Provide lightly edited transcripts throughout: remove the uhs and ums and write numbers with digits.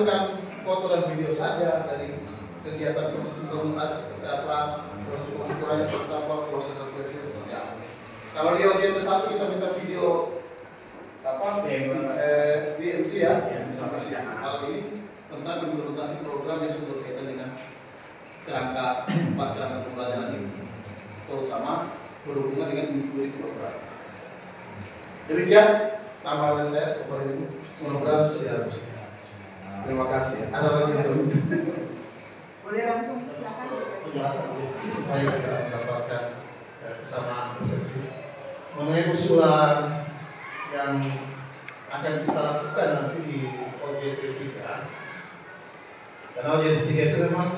menampilkan foto dan video saja dari kegiatan proses implementasi seperti apa, proses pengaturan seperti apa, proses refleksi seperti apa. Kalau di OJT 1 kita minta video apa? VMT ya, diskusi hal ini tentang implementasi program yang sudah berkaitan dengan kerangka 4 kerangka pembelajaran ini, terutama berhubungan dengan inquiry program. Demikian tambahan saya kepada Ibu, mudah-mudahan sudah dihapus. Terima kasih. Ada lagi yang sebut? Boleh langsung silakan. Penjelasan supaya kita mendapatkan kesamaan persepsi mengenai usulan yang akan kita lakukan nanti di OJT 3. Karena OJT 3 itu memang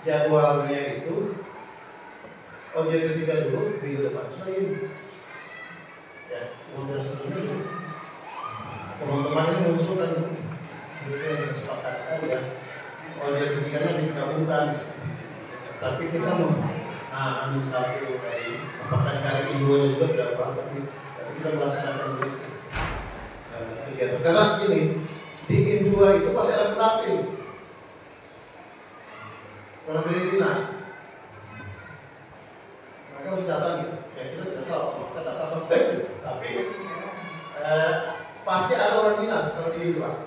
jadwalnya itu OJT 3 dulu minggu depan. Ya, kemudian sebelumnya teman-teman ini mengusulkan yang kesepakatan ya OJT 3 digabungkan, tapi kita mau ambil satu dari apakah hari ini juga berapa, tapi kita melaksanakan begitu kegiatan. Karena ini di Indua itu pasti ada penampil kalau dari dinas, mereka harus datang gitu. Ya kita tidak tahu, kita datang apa, tapi pasti ada orang dinas kalau di Indua,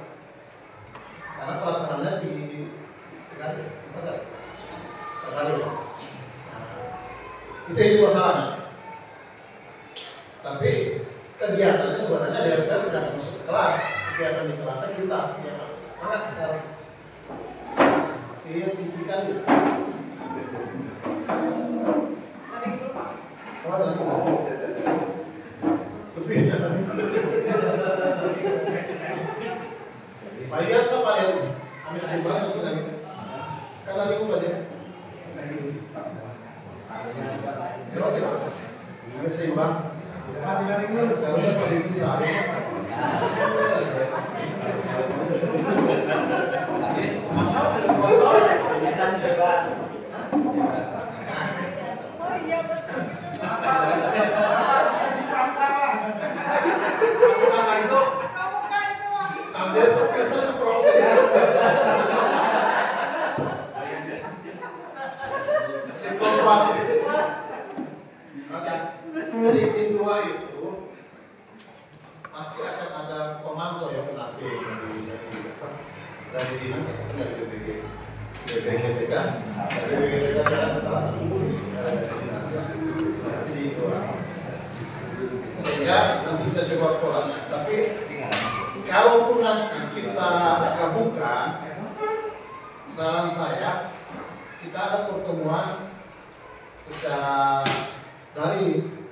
karena pelaksanaannya di itu masalahnya. Tapi kegiatannya sebenarnya DPR tidak masuk ke kelas, kegiatan di kelasnya kita yang sangat cara dihentikan gitu. Pak Ian siapa dia? Kami seimbang itu kan? Karena dia bukan dia. Kami seimbang. Kalau dia pada itu sahaja. Jadi Indua itu pasti akan ada pemantau ya, penampil dari dinas atau dari BPGTK, dari BPGTK jalan salah dari dinas di Indua. Sehingga nanti kita coba polanya. Tapi kalaupun nanti kita gabungkan, saran saya kita ada pertemuan secara daring.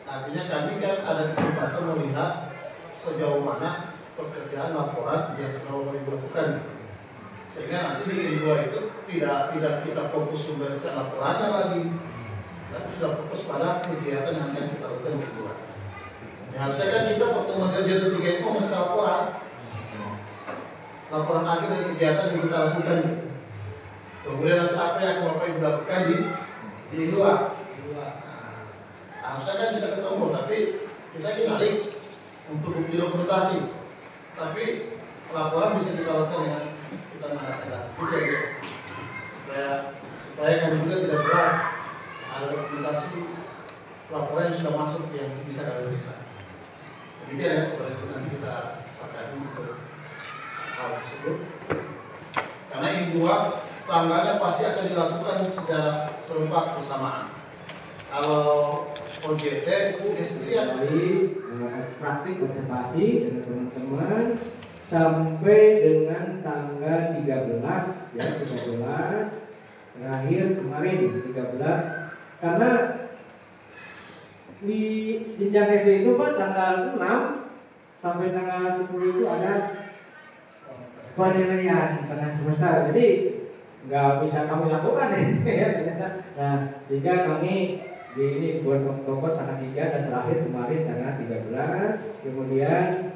Artinya kami kan ada kesempatan melihat sejauh mana pekerjaan laporan yang sudah dilakukan, sehingga nanti di Indua itu tidak kita fokus memberikan laporannya lagi, tapi sudah fokus pada kegiatan yang akan kita lakukan di Indua. Ya, harusnya kan kita pertemuan OJT 3 itu masalah laporan akhir dari kegiatan yang kita lakukan. Kemudian nanti apa yang Bapak Ibu lakukan di Indua. Harusnya kan kita ketemu, tapi kita balik untuk bukti dokumentasi. Tapi laporan bisa kita lakukan dengan kita mengatakan gitu ya, supaya kami juga tidak berat ada dokumentasi laporan yang sudah masuk yang bisa kami periksa. Demikian ya, kalau itu nanti kita sepakati untuk hal tersebut. Karena Indua tanggalnya pasti akan dilakukan secara serempak bersamaan. Kalau OJT itu sendirian praktik observasi dengan teman-teman sampai dengan tanggal 13 ya, 13 terakhir kemarin 13, karena di jenjang SD itu Pak tanggal 6 sampai tanggal 10 itu ada penilaian tengah semester, jadi nggak bisa kami lakukan ya. Nah, sehingga kami di ini buat Oktober tanggal 3 dan terakhir kemarin tanggal 13, kemudian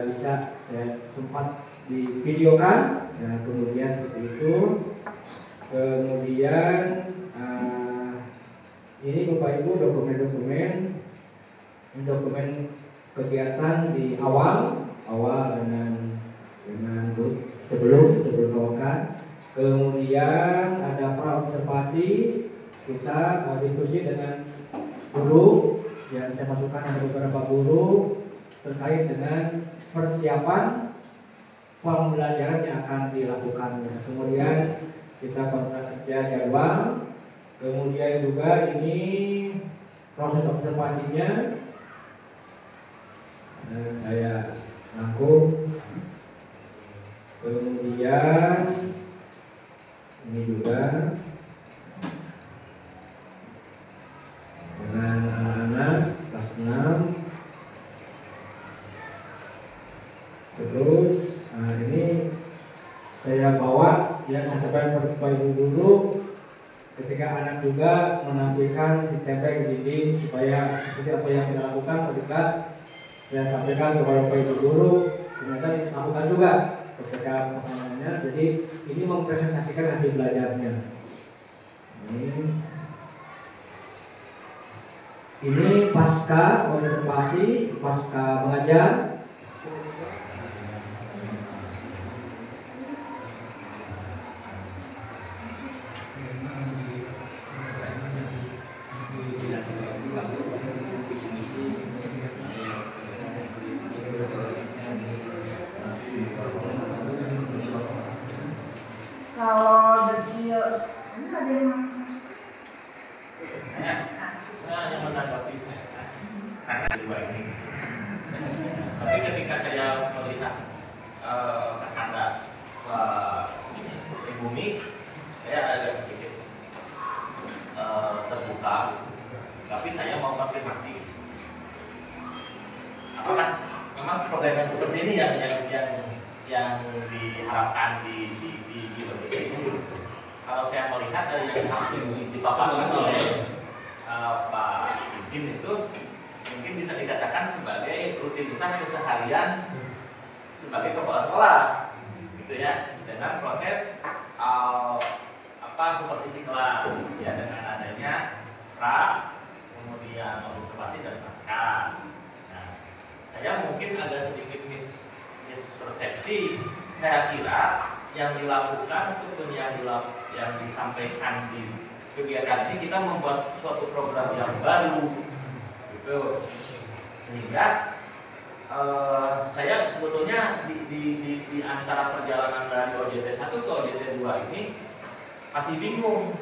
bisa saya sempat di videokan, nah kemudian seperti itu. Kemudian ini Bapak Ibu dokumen kegiatan di awal dengan dengan sebelum bawakan. Kemudian ada praobservasi, kita diskusi dengan guru yang saya masukkan, ada beberapa guru terkait dengan persiapan pembelajaran yang akan dilakukan. Kemudian kita kontrak kerja jadwal, kemudian juga ini proses observasinya. Saya rangkum. Kemudian ini juga dengan anak-anak kelas 6. Terus ini saya bawa, ya saya sampaikan kepada ibu guru ketika anak juga menampilkan ditempel di dinding supaya seperti apa yang kita lakukan ketika saya sampaikan kepada Pak Ibu Guru, ternyata dilakukan juga ketika pengalamannya. Jadi ini mempresentasikan hasil belajarnya. Ini pasca observasi, pasca mengajar. Kalau detail, ini ada yang masuk. Saya hanya menanggapi karena dua ini. Tapi ketika saya melihat kata Ibu Mi, saya agak sedikit terbuka. Tapi saya mau konfirmasi, apakah memang program yang seperti ini yang diharapkan di itu? Kalau saya melihat dari yang dipaparkan oleh Pak Izin itu mungkin bisa dikatakan sebagai rutinitas keseharian sebagai kepala sekolah, gitu ya, dengan proses supervisi kelas, ya, dengan adanya pra, kemudian observasi dan pasca. Nah, saya mungkin agak sedikit mispersepsi. Saya kira yang dilakukan itu yang disampaikan di kegiatan ini, kita membuat suatu program yang baru, gitu. Sehingga saya sebetulnya di antara perjalanan dari OJT 1 ke OJT 2 ini masih bingung.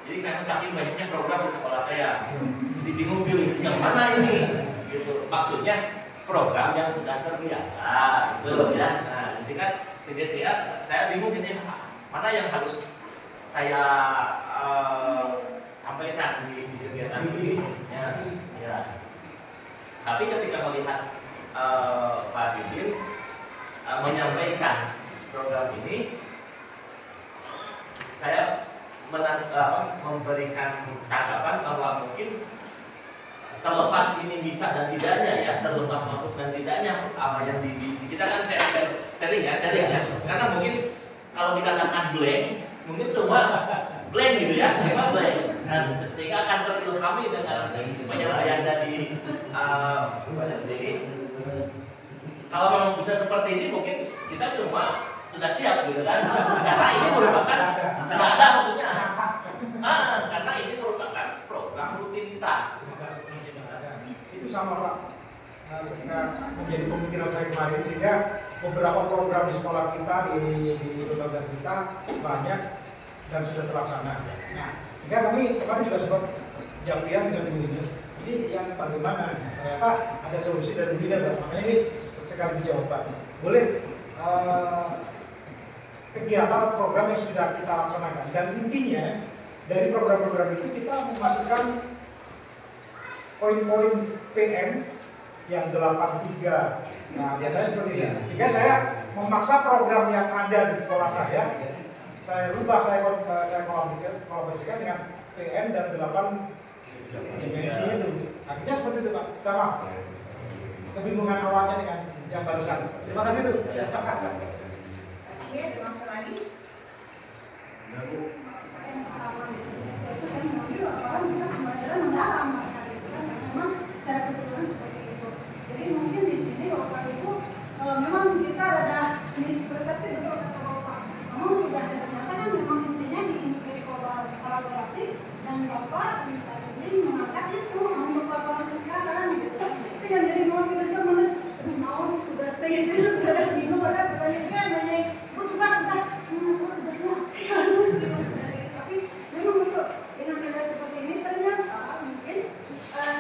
Jadi karena saking banyaknya program di sekolah saya, jadi bingung pilih yang mana ini, gitu. Maksudnya program yang sudah terbiasa, gitu ya. Nah, sehingga saya bingung ini mana yang harus saya sampaikan di kegiatan ini. Ya. Tapi ketika melihat Pak Didin menyampaikan program ini, saya memberikan tanggapan bahwa mungkin terlepas ini bisa dan tidaknya, ya, terlepas masuk dan tidaknya apa yang kita kan sharing ya, karena mungkin kalau dikatakan blank, mungkin semua blank gitu ya, semua blank, dan sehingga akan terilhami dengan penyampaian dari sendiri. Kalau memang bisa seperti ini, mungkin kita semua sudah siap gitu kan, karena ini merupakan tidak ada maksudnya, karena ini merupakan program rutinitas. Itu sama Pak, ketika menjadi pemikiran saya kemarin, sehingga beberapa program di sekolah kita, di lembaga kita banyak dan sudah terlaksana. Nah, sehingga kami kemarin juga sempat jampian dengan begini, ini yang bagaimana? Ternyata ada solusi dari begini, makanya ini sekali dijawab Pak. Boleh kegiatan program yang sudah kita laksanakan, dan intinya dari program-program itu kita memasukkan poin-poin PM yang 83. Nah, biasanya seperti ini. Sehingga saya memaksa program yang ada di sekolah saya rubah, saya kolaborasikan dengan PM dan 8 dimensi itu. Akhirnya seperti itu Pak, sama. Kebingungan awalnya dengan yang barusan. Terima kasih itu. Oke, termasuk lagi. Memang cara keseluruhan seperti itu. Jadi mungkin di sini Bapak Ibu memang kita ada yang dari mau kita juga mana mau sih tugas saya itu sebenarnya bingung ada pertanyaannya nanya tugas harus sebenarnya tapi memang untuk dengan keadaan seperti ini ternyata mungkin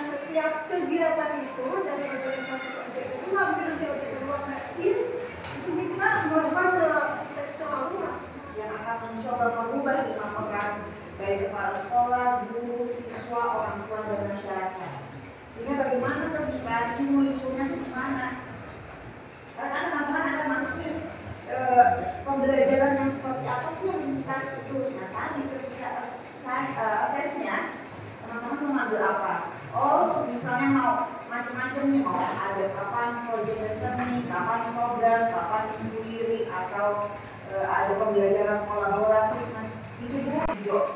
setiap kegiatan itu dari OJT 1 ke OJT 2 mungkin nanti OJT 2 itu kita merubah selalu yang akan mencoba merubah lima program baik kepala sekolah, guru, siswa, orang tua dan masyarakat. Sehingga bagaimana kemitraan ini munculnya di mana? Karena teman-teman akan masukin pembelajaran yang seperti apa sih yang lintas itu. Nah tadi ketika asesnya, teman-teman mau ngambil apa? Oh misalnya mau macam-macam nih, mau ada kapan project listening, kapan program, kapan inquiry, atau ada pembelajaran kolaboratif. Nah itu juga.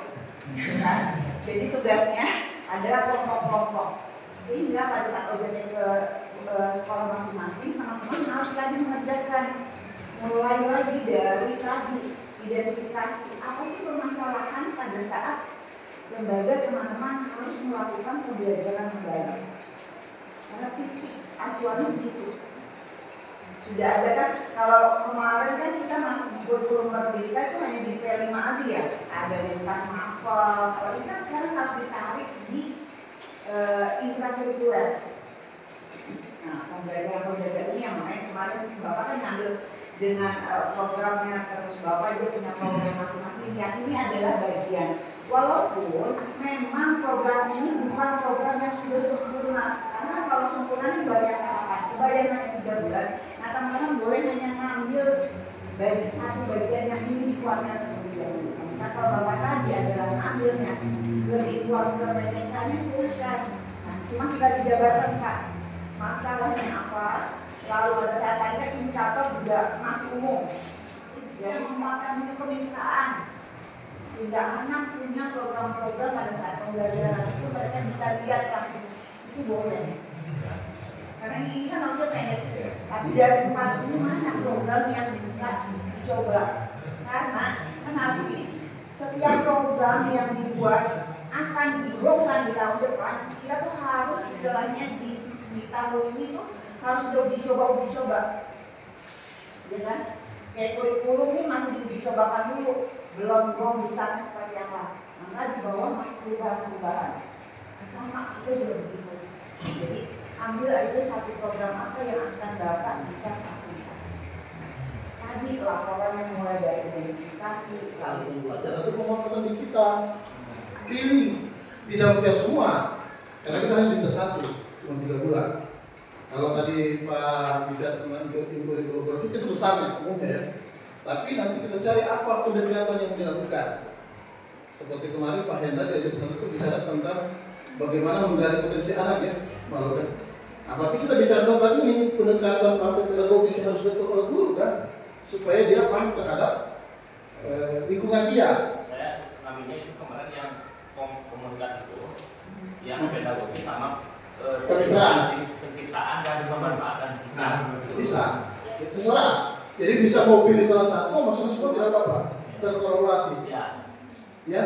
Nah, jadi tugasnya adalah kelompok-kelompok. Sehingga pada saat OJT ke sekolah masing-masing, teman-teman harus lagi mengerjakan mulai lagi dari tadi identifikasi apa sih permasalahan pada saat lembaga teman-teman harus melakukan pembelajaran kembali. Karena titik acuannya di situ. Sudah ada kan, kalau kemarin kan kita masuk di kurikulum merdeka itu hanya di P5 aja ya, ada lintas mapel. Kalau ini kan sekarang harus ditarik di intrakurikuler. Nah, pembelajaran ini yang makanya kemarin Bapak kan ngambil dengan programnya, terus Bapak juga punya program masing-masing. Yang ini adalah bagian. Walaupun memang program ini bukan program yang sudah sempurna, karena kalau sempurna ini banyak harapan. Kebayangnya 3 bulan. Nah, teman-teman boleh hanya ngambil satu bagian yang ini dikeluarkan terlebih dahulu. Nah, kalau Bapak tadi adalah ngambilnya lebih kuat ke PTK-nya silahkan. Nah, cuma kita dijabarkan Kak, masalahnya apa? Lalu ada tadi kan indikator juga masih umum. Jadi memakan kemitraan. Sehingga anak punya program-program pada saat pembelajaran itu mereka bisa lihat langsung. Itu boleh. Karena ini kan waktu pendek. Tapi dari 4 ini mana program yang bisa dicoba? Karena kan harus begini, setiap program yang dibuat akan dilakukan di tahun depan, kita tuh harus istilahnya di tahun ini tuh harus uji coba. Ya kan? Kayak kurikulum ini masih diuji cobakan dulu, belum besarnya seperti apa. Maka di bawah masih perubahan-perubahan. Nah, sama kita juga begitu. Jadi ambil aja satu program apa yang akan Bapak bisa fasilitasi. Tadi laporannya mulai dari identifikasi, lalu pelajaran itu pemanfaatan di kita. Pilih, tidak mesti semua. Karena kita hanya di satu, cuma 3 bulan. Kalau tadi Pak bicara tentang kurikulum berarti itu besarnya umumnya ya. Tapi nanti kita cari apa pendekatan yang dilakukan. Seperti kemarin Pak Hendra diajak sana itu bicara tentang bagaimana menggali potensi anak ya, malu kan. Nah, berarti kita bicara tentang ini pendekatan praktek pedagogis yang harus dilakukan oleh guru kan, supaya dia paham terhadap lingkungan dia. Saya ngambilnya itu kemarin yang komunikasi itu, yang pedagogis sama penciptaan dan pemanfaatan. Nah, bisa. Itu terserah. Jadi bisa mau pilih salah satu, maksudnya semua tidak apa-apa. Terkorelasi. Ya.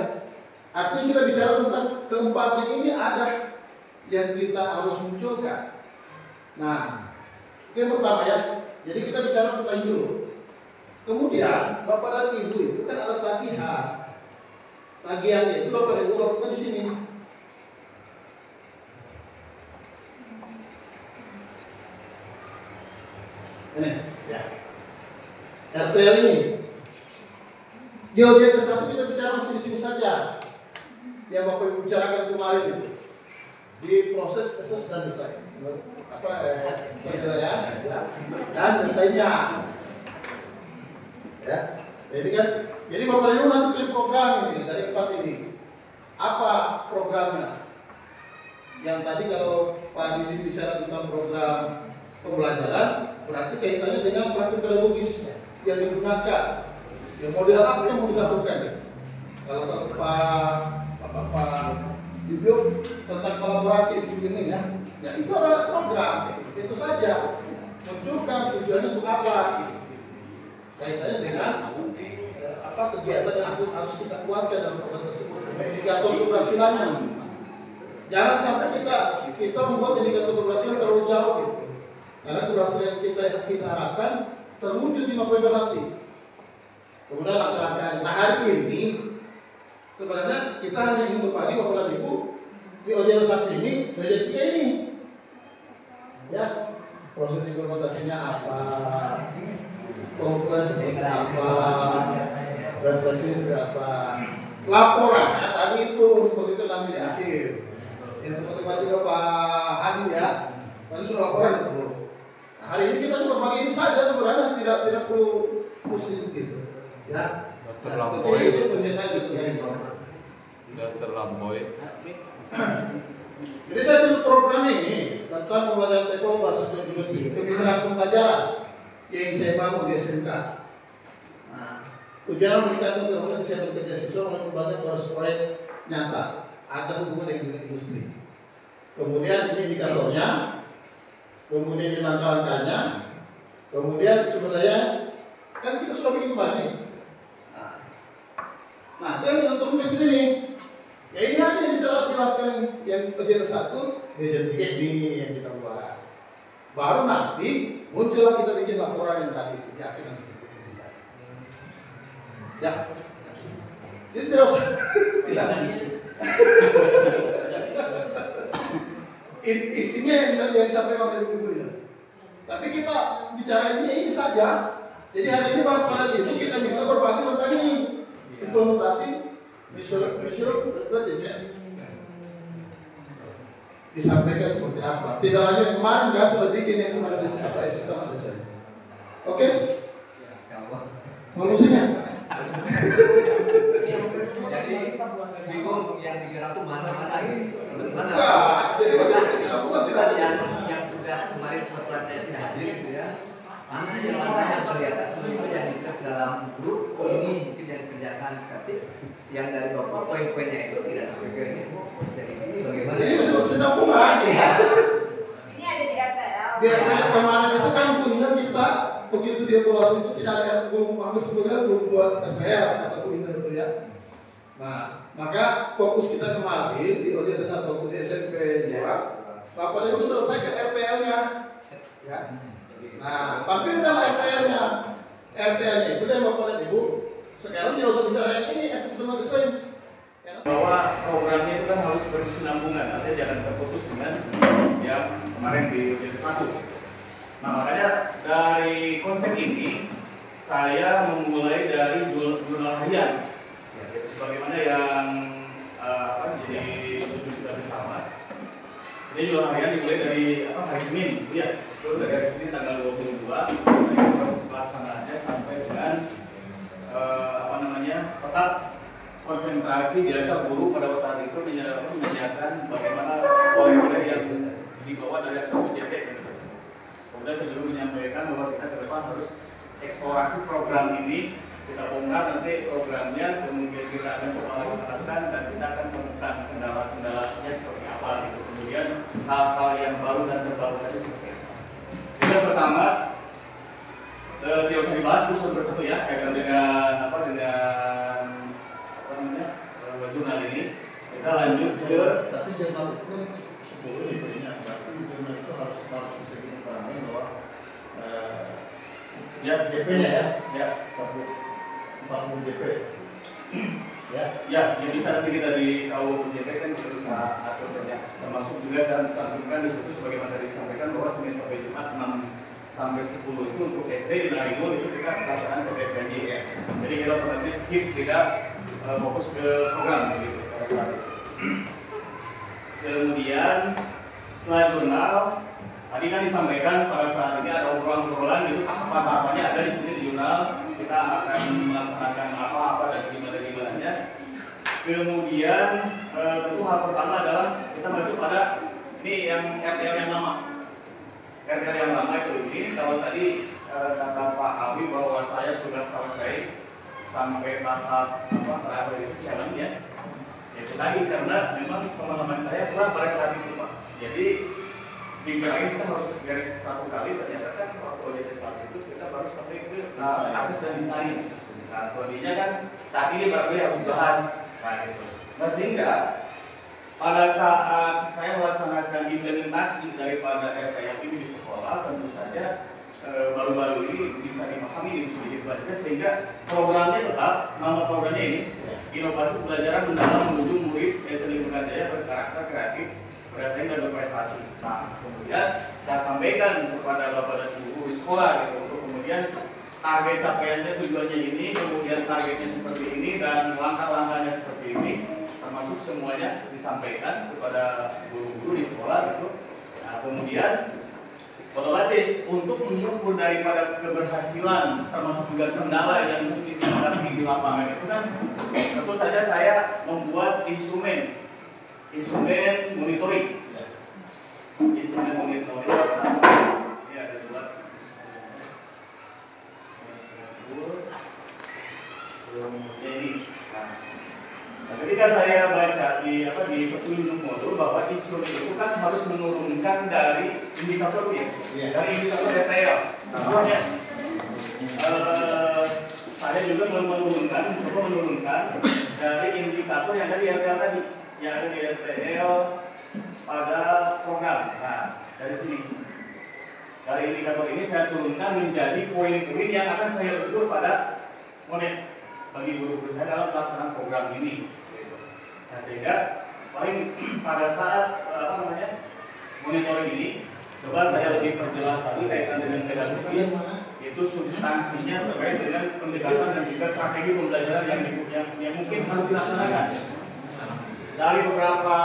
Artinya kita bicara tentang keempatnya ini ada yang kita harus munculkan. Nah, itu yang pertama ya. Jadi kita bicara tentang dulu. Kemudian Bapak dan Ibu itu kan ada tagihan. Tagihannya itu Bapak dan Ibu lakukan di sini. Ini ya. RTL ini. Di OJT 1 kita bicara masih di sini saja. Yang Bapak Ibu bicarakan kemarin itu. Di proses assess dan desain. Penilaian dan desainnya. Ya. Jadi Bapak Ibu nanti pilih program ini dari 4 ini. Apa programnya? Yang tadi kalau Pak Didi bicara tentang program pembelajaran, berarti kaitannya dengan praktik pedagogis yang digunakan. Ya, model apa yang mau dilakukan ya? Kalau Pak Yubio tentang kolaboratif ini ya, itu adalah program. Itu saja. Munculkan tujuannya untuk apa? Kaitannya dengan kegiatan yang harus kita kuatkan dalam program tersebut. Indikator keberhasilannya. Jangan sampai kita membuat indikator keberhasilan terlalu jauh Karena keberhasilan kita harapkan terwujud di November nanti. Kemudian langkah-langkah. Nah hari ini sebenarnya kita hanya ingin berbagi Bapak dan Ibu di OJL 1 ini, OJL 3 ini. Ya, proses implementasinya apa, pengukuran seperti apa, refleksinya seperti apa, laporannya tadi itu seperti itu nanti di akhir. Yang seperti Pak juga Pak Hadi ya, tadi sudah laporan itu. Nah, hari ini kita cuma berbagi ini saja sebenarnya tidak perlu pusing gitu. Ya, nah, seperti itu penjelasan itu saya Sudah terlampaui. Jadi saya tutup program ini tentang pembelajaran TPO bahasa industri, kemitraan pembelajaran yang saya bangun di SMK. Nah, tujuan meningkatkan keterampilan kesehatan kerja siswa melalui pembelajaran proses proyek nyata ada hubungan dengan industri. Kemudian ini indikatornya, kemudian ini langkah-langkahnya, kemudian sebenarnya kan kita sudah bikin kemarin nih. Nah, itu yang kita turunkan di sini. Ya ini aja yang bisa jelaskan yang OJL 1, OJL 3 ini yang kita buat. Baru nanti muncullah kita bikin laporan yang tadi itu. Ya, ya. Jadi tidak usah. Tidak. Isinya yang disampaikan oleh Ibu ya. Tapi kita bicara ini saja. Jadi hari ini pada itu kita minta berbagi tentang ini implementasi visual disampaikan seperti apa. Tidak hanya kemarin kan sudah bikin yang kemarin di apa sistem desain. Oke? Solusinya? Jadi bingung yang digerak tuh mana ini? Enggak. Jadi masalah bukan tidak ada yang tugas kemarin pertemuan saya tidak hadir gitu ya. Nanti yang langkah yang kelihatan sebenarnya yang di dalam grup ini mungkin yang dikerjakan kreatif yang dari Bapak poin-poinnya itu tidak sampai ke ini. Jadi ini bagaimana? Ini senambungan. Ini ada di RTL. Di RTL kemarin itu kan ingat kita begitu dia evaluasi itu tidak ada belum hampir sebenarnya belum buat RTL atau ingat itu ya. Nah, maka fokus kita kemarin di OJL 1 waktu di SMP 2, Bapak Ibu selesaikan RTL-nya. Ya. Nah, tampilkan RTL-nya. RTL-nya itu deh Bapak dan Ibu. Sekarang tidak usah bicara yang ini, assessment design. Bahwa programnya itu kan harus berkesinambungan, artinya jangan terputus dengan yang kemarin di OJL 1. Nah, makanya dari konsep ini saya memulai dari jurnal harian. Ya, sebagaimana yang jadi tujuan kita bersama. Ini jurnal harian dimulai dari hari Senin, ya. Terus dari hari Senin tanggal 22, proses pelaksanaannya sampai dengan tetap konsentrasi biasa guru pada saat itu menyediakan bagaimana oleh-oleh yang dibawa dari SPJP. Kemudian saya juga menyampaikan bahwa kita ke depan harus eksplorasi program ini, kita bongkar nanti programnya, kemudian kita akan coba laksanakan dan kita akan menemukan kendala-kendalanya seperti apa gitu. Kemudian hal-hal yang baru dan terbaru tadi seperti apa. Yang pertama, tidak usah dibahas bersatu ya, kaitan dengan jurnal ini. Kita lanjut ke. Tapi jurnal itu kan 10 nih poinnya, berarti jurnal itu harus bisa kita pahami bahwa JP-nya ya 40 JP. Ya, yang bisa nanti kita di KU JP kan kita bisa atur banyak. Termasuk juga saya cantumkan di situ sebagaimana tadi disampaikan bahwa Senin sampai Jumat 6 sampai 10 itu untuk SD di Narigo itu kita pelaksanaan ke PSBB ya. Jadi kita otomatis skip tidak fokus ke program begitu pada saat itu. Kemudian setelah jurnal tadi kan disampaikan pada saat ini ada obrolan-obrolan gitu tahapan-tahapannya ada di sini di jurnal, kita akan melaksanakan apa-apa dan gimana-gimananya. Kemudian tentu hal pertama adalah kita maju pada ini yang RTL yang lama. RTL yang lama itu ini kalau tadi kata Pak Alwi bahwa saya sudah selesai sampai tahap terakhir itu challenge ya. Itu tadi karena memang pengalaman saya kurang pada saat itu Pak. Jadi minggu lain kita harus beres satu kali, ternyata kan waktu OJT saat itu kita baru sampai ke akses dan desain. Nah selanjutnya kan saat ini barangkali harus dibahas. Nah itu. Nah sehingga pada saat saya melaksanakan implementasi daripada RTL ini di sekolah, tentu saja baru-baru ini bisa dipahami sedikit banyak, sehingga programnya tetap, nama programnya ini Inovasi Pembelajaran Mendalam Menuju Murid SD Lingkungan Jaya Berkarakter Kreatif, Bersaing dan Berprestasi. Nah, kemudian saya sampaikan kepada Bapak dan Ibu di sekolah gitu, untuk kemudian target capaiannya, tujuannya ini, kemudian targetnya seperti ini, dan langkah-langkahnya seperti ini, termasuk semuanya disampaikan kepada guru-guru di sekolah gitu. Nah, kemudian otomatis untuk mengukur daripada keberhasilan, termasuk juga kendala yang mungkin dihadapi di lapangan itu kan, tentu saja saya membuat instrumen monitoring. Instrumen monitoring ini ada dua. Ini. Nah, ketika saya baca di petunjuk modul bahwa instrumen itu kan harus menurunkan dari indikator ya, dari indikator detail. Contohnya, saya juga mencoba menurunkan dari indikator yang ada di RTL tadi, yang ada di RTL pada program. Nah, dari sini, dari indikator ini saya turunkan menjadi poin-poin yang akan saya ukur pada monet bagi guru-guru saya dalam pelaksanaan program ini. Nah, sehingga paling pada saat monitoring ini, coba saya lebih perjelas tadi kaitan dengan pedagogis, itu substansinya terkait dengan pendekatan dan juga strategi pembelajaran yang mungkin harus dilaksanakan. Dari beberapa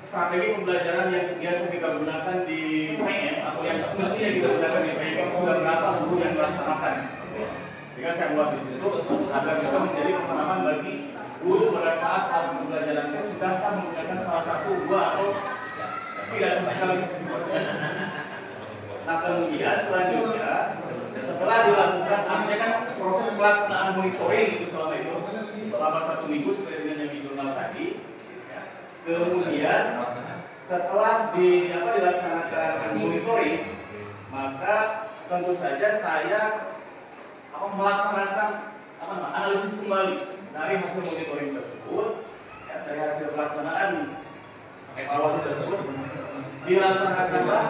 strategi pembelajaran yang biasa kita gunakan di PM atau yang semestinya kita gunakan di PM, sudah berapa guru yang melaksanakan. Jika saya buat di situ agar bisa menjadi pengalaman bagi guru pada saat pas pembelajarannya sudahkah menggunakan salah satu, dua, atau tidak sama sekali. Nah, kemudian selanjutnya setelah dilakukan, artinya kan proses pelaksanaan monitoring itu selama 1 minggu sesuai dengan yang di jurnal tadi. Kemudian setelah dilaksanakan monitoring, maka tentu saja saya melaksanakan analisis kembali dari hasil monitoring tersebut, ya, dari hasil pelaksanaan evaluasi tersebut, dilaksanakanlah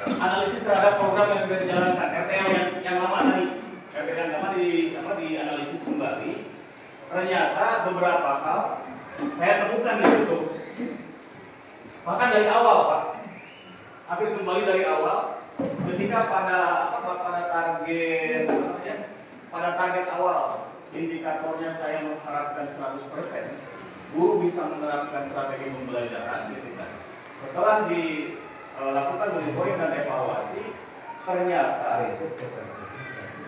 analisis terhadap program yang sudah dijalankan, RTL yang lama tadi, RTL yang lama dianalisis kembali. Ternyata beberapa hal saya temukan di situ, bahkan dari awal, Pak, hampir kembali dari awal. Ketika pada target awal indikatornya saya mengharapkan 100%, guru bisa menerapkan strategi pembelajaran gitu kan. Setelah dilakukan monitoring dan evaluasi, ternyata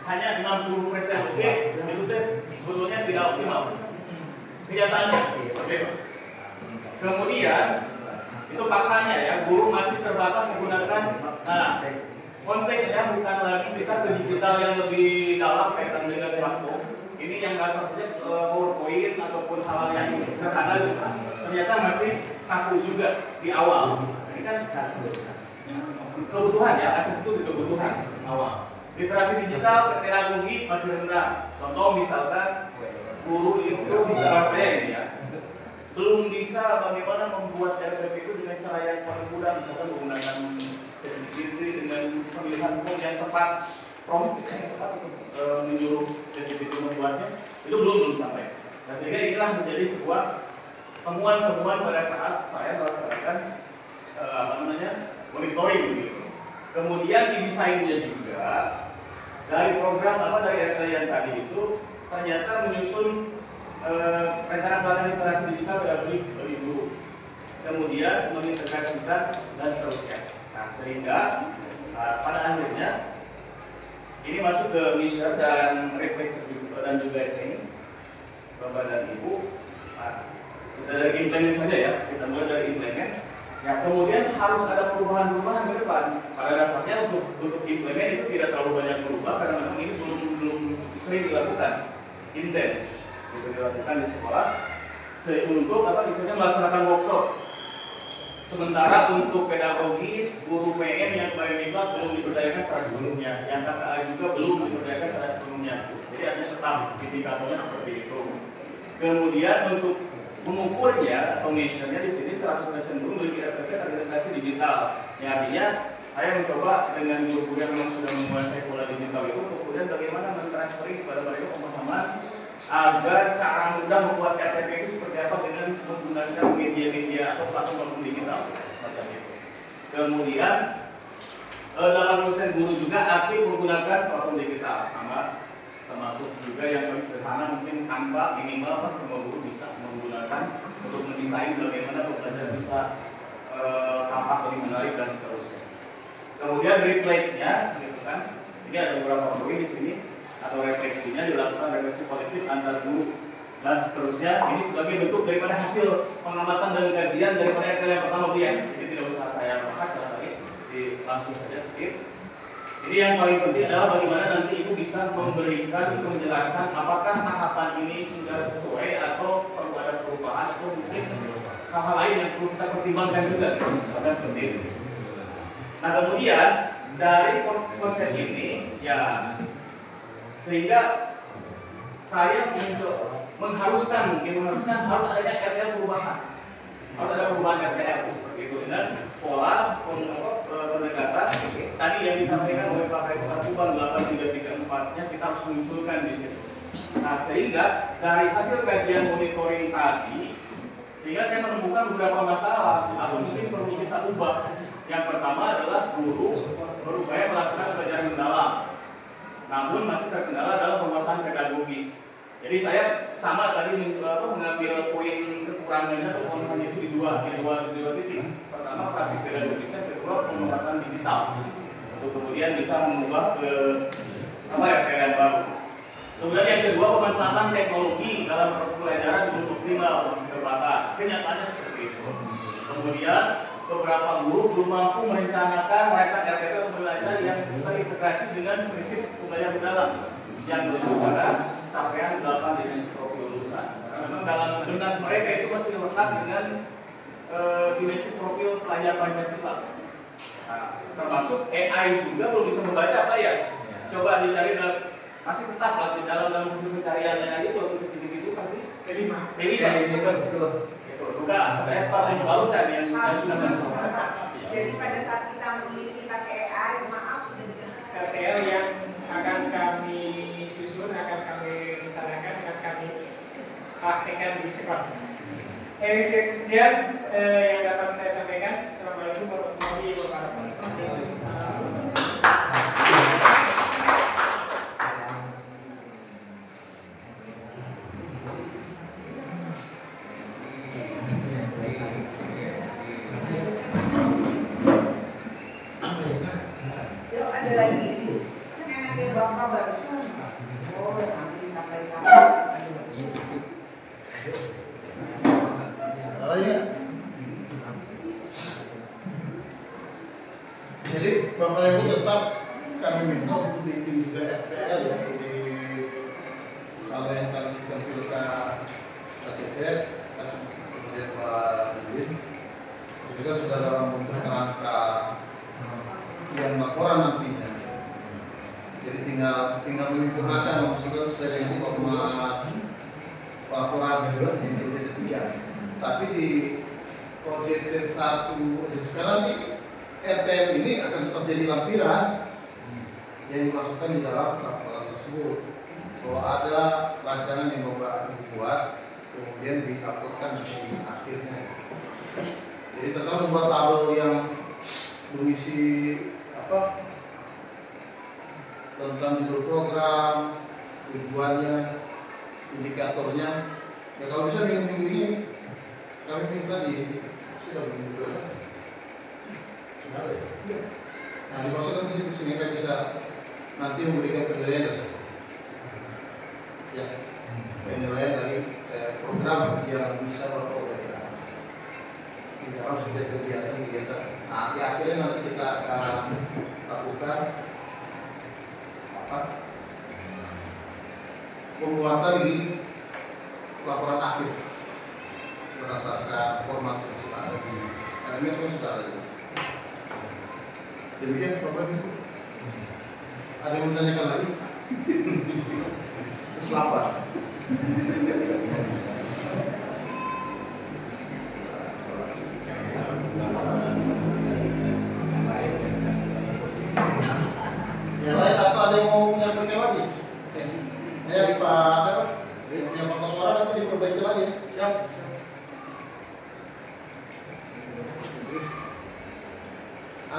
hanya 60% itu sebetulnya tidak optimal kenyataannya. Kemudian itu faktanya ya, guru masih terbatas menggunakan. Nah, konteksnya bukan lagi kita ke digital yang lebih dalam kaitan dengan platform. Ini yang dasarnya PowerPoint ataupun hal yang sederhana gitu. Ternyata masih kaku juga di awal. Ini kan kebutuhan ya, akses itu di kebutuhan awal. Literasi digital, pedagogi masih rendah. Contoh misalkan guru itu bisa saya ini ya, belum bisa bagaimana membuat RPP itu dengan cara yang paling mudah, misalkan menggunakan dengan pemilihan prompt yang tepat, yang tepat untuk menyuruh ChatGPT membuatnya, itu belum sampai. Nah, sehingga inilah menjadi sebuah temuan-temuan pada saat saya melaksanakan monitoring begitu. Kemudian di desainnya juga dari program dari RTL yang tadi itu ternyata menyusun rencana pelatihan literasi digital pedagogik bagi guru, kemudian mengintegrasikan dan seterusnya. Nah, sehingga pada akhirnya ini masuk ke mission dan reflect dan juga change, Bapak dan Ibu. Nah, kita dari implement saja ya, kita mulai dari implement. Ya, kemudian harus ada perubahan-perubahan ke depan. Pada dasarnya untuk implement itu tidak terlalu banyak berubah karena memang ini belum sering dilakukan intens. Itu dilakukan di sekolah untuk misalnya melaksanakan workshop. Sementara untuk pedagogis, guru PM yang terlibat belum diberdayakan secara sepenuhnya, yang KKA juga belum diberdayakan secara sepenuhnya. Jadi artinya tetap indikatornya seperti itu. Kemudian untuk mengukurnya atau measure-nya di sini 100% guru memiliki RPP terintegrasi digital. Yang artinya saya mencoba dengan guru yang memang sudah menguasai pola digital itu, kemudian bagaimana mentransferi kepada mereka pemahaman agar cara mudah membuat RPP itu seperti apa dengan menggunakan media-media atau platform digital semacam itu. Kemudian 80% guru juga aktif menggunakan platform digital, sama termasuk juga yang paling sederhana mungkin Canva minimal semua guru bisa menggunakan untuk mendesain bagaimana pembelajaran bisa tampak lebih menarik dan seterusnya. Kemudian refleksnya, gitu kan? Ini ada beberapa poin di sini atau refleksinya dilakukan refleksi kolektif antar guru dan seterusnya. Ini sebagai bentuk daripada hasil pengamatan dan kajian daripada RTL yang pertama Bu ya. Jadi tidak usah saya bahas lagi, langsung saja skip. Jadi yang paling penting adalah bagaimana nanti Ibu bisa memberikan penjelasan apakah tahapan ini sudah sesuai atau perlu ada perubahan atau mungkin hal-hal lain yang perlu kita pertimbangkan juga, misalkan seperti itu. Nah kemudian dari konsep ini ya sehingga saya mengharuskan harus adanya RTL perubahan, harus ada perubahan RTL seperti itu dengan pola pendekatan tadi yang disampaikan oleh Pak Kaisar Tuban 8334-nya kita harus munculkan di situ. Nah sehingga dari hasil kajian monitoring tadi, sehingga saya menemukan beberapa masalah atau mungkin perlu kita ubah. Yang pertama adalah guru berupaya melaksanakan pelajaran mendalam, namun masih terkendala dalam penguasaan pedagogis. Jadi saya sama tadi mengambil poin kekurangannya atau kelemahannya itu di dua titik. Pertama praktik pedagogisnya, kedua pengembangan digital untuk kemudian bisa mengubah ke yang baru. Kemudian yang kedua pemanfaatan teknologi dalam proses pelajaran belum optimal, masih terbatas. Kenyataannya seperti itu. Kemudian beberapa guru belum mampu merancang RPP pembelajaran yang terintegrasi dengan prinsip pembelajaran mendalam yang menuju pada capaian 8 dimensi profil lulusan. Karena memang dalam benak mereka itu masih lekat dengan dimensi profil pelajar Pancasila. Nah, termasuk AI juga belum bisa membaca Pak ya. Coba dicari masih tetap lah di dalam hasil pencarian yang aja waktu kecil itu pasti P5 bukan saya paling baru cari yang sudah masuk. Jadi pada saat kita mengisi pakai AI, maaf sudah dikenal RTL yang akan kami susun, akan kami rencanakan, akan kami praktekkan di sekolah. Sekian yang dapat saya sampaikan. Assalamualaikum warahmatullahi wabarakatuh. Jadi Bapak Ibu tetap kami minta untuk bikin juga RTL ya di kalau yang tadi tampil Pak Cecep kemudian Pak Dudin juga sudah dalam bentuk kerangka yang laporan nantinya. Jadi tinggal menyempurnakan maksudnya sesuai dengan format laporan yang OJT 3. Tapi di OJT 1 karena nanti RTL ini akan tetap jadi lampiran yang dimasukkan di dalam laporan tersebut. Bahwa ada rancangan yang Bapak buat kemudian diuploadkan di akhirnya. Jadi tetap membuat tabel yang berisi tentang judul program, tujuannya, indikatornya. Ya kalau bisa minggu-minggu ini kami minta sudah minggu juga. Sudah ya. Nah dimasukkan ke sini sehingga bisa nanti memberikan penilaian dari situ. Ya, penilaian dari program yang bisa Bapak uraikan di dalam setiap kegiatan. Nah di akhirnya nanti kita akan lakukan penguatan di laporan akhir berdasarkan format yang sudah ada di LMS yang sudah ada itu. Demikian Bapak Ibu. Ada yang menanyakan lagi? Selamat.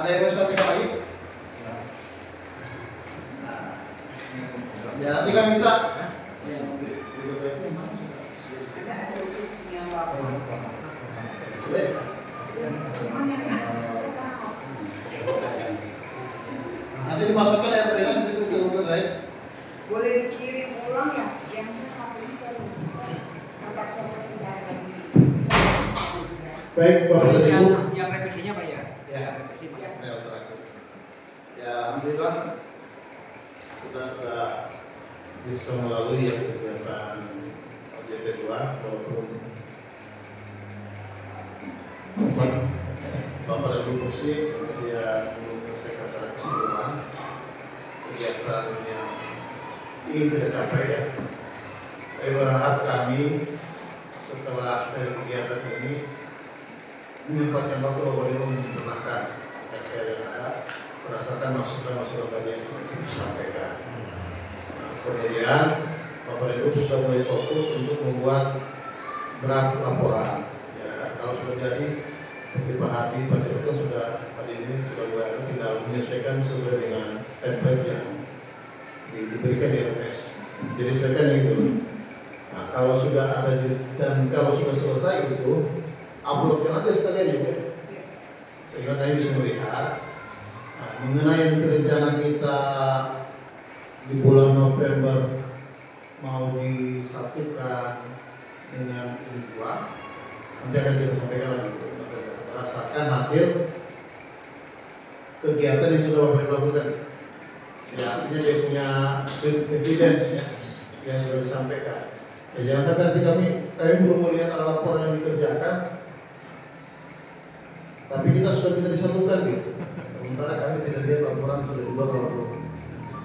Ada yang mau sampaikan lagi? Ya nanti kami minta. Nanti dimasukkan RT-nya di situ ke Google Drive. Boleh dikirim ulang ya? Yang Baik, Bapak dan Ibu. Yang revisinya Pak ya? Ya. Revisi Pak. Ya, alhamdulillah kita sudah bisa melalui yang kegiatan OJT 2 walaupun Bapak dan Ibu kursi kemudian menyelesaikan secara kesimpulan kegiatan yang ingin kita capai ya. Saya berharap kami setelah dari kegiatan ini menyempatkan waktu Bapak Ibu menyempurnakan KKR yang ada berdasarkan masukan-masukan tadi yang sudah disampaikan. Nah, kemudian Bapak Ibu sudah mulai fokus untuk membuat draft laporan. Ya, kalau sudah jadi, seperti Pak Hadi, Pak Cetuk kan sudah tadi ini sudah mulai ada, tinggal menyesuaikan sesuai dengan template yang diberikan di RMS. Jadi saya kan itu. Nah, kalau sudah ada dan kalau sudah selesai itu, uploadkan aja sekalian juga, sehingga kalian bisa melihat. Nah, mengenai rencana kita di bulan November mau disatukan dengan ini 2, nanti akan kita sampaikan lagi berdasarkan hasil kegiatan yang sudah Bapak lakukan. Ya, artinya dia punya evidence ya, yang sudah disampaikan. Ya, jangan sampai nanti kami belum melihat laporan yang dikerjakan, tapi kita sudah minta disatukan gitu. Sementara kami tidak lihat laporan sudah dibuat belum.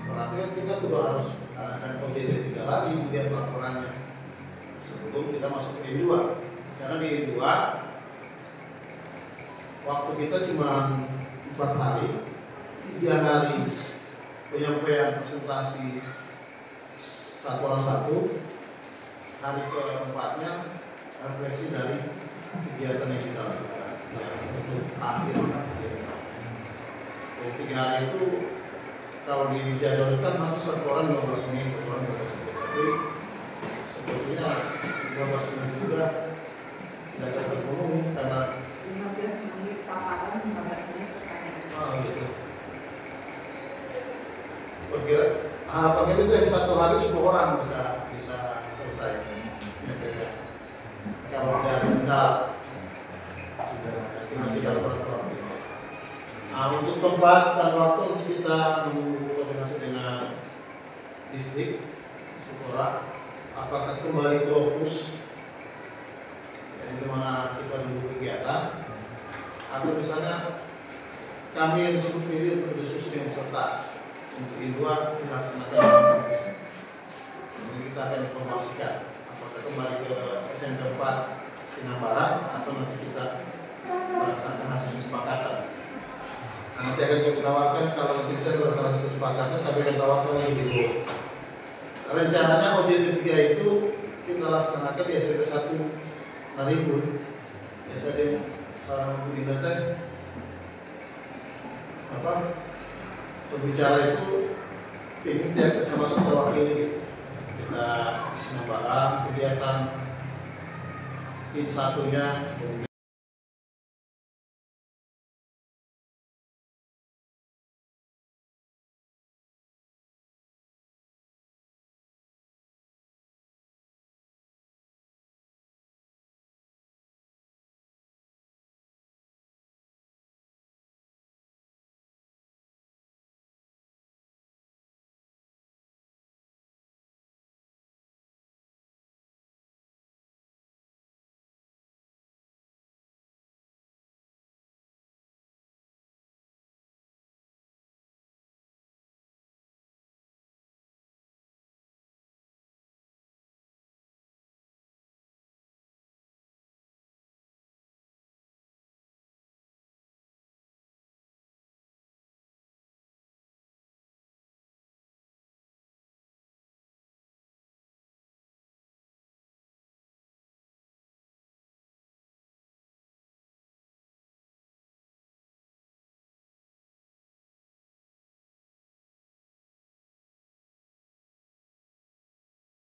Berarti kan kita juga harus adakan OJT 3 lagi melihat laporannya sebelum kita masuk ke E2. Karena di E2 waktu kita cuma 4 hari, 3 hari penyampaian presentasi satu orang satu, hari keempatnya refleksi dari kegiatan yang kita lakukan ya, untuk akhir. Jadi 3 hari itu kalau dijadwalkan masuk 1 orang 15 menit, 1 orang 15 menit. Tapi sepertinya 15 menit juga tidak dapat terpenuhi karena 15 menit paparan, 15 menit pertanyaan. Gitu. Berkira harapannya itu yang 1 hari 10 orang bisa selesai. Kalau dari kita tinggal peraturan. Nah, untuk tempat dan waktu nanti kita menunggu koordinasi dengan distrik Sukora, apakah kembali ke lokus yang dimana kita dulu kegiatan, atau misalnya kami yang disuruh pilih untuk diskusi dengan peserta untuk I2 dilaksanakan. Jadi kita akan informasikan apakah kembali ke SMP 4 Sinar Barat atau nanti kita melaksanakan hasil kesepakatan. Nanti akan kita tawarkan kalau nanti saya berdasarkan kesepakatan, tapi akan tawarkan lagi dulu. Rencananya OJT 3 itu kita laksanakan di SMP 1 Narimbun. Biasanya seorang guru teh pembicara itu ingin tiap kecamatan terwakili. Kita di Sinabara kegiatan in satunya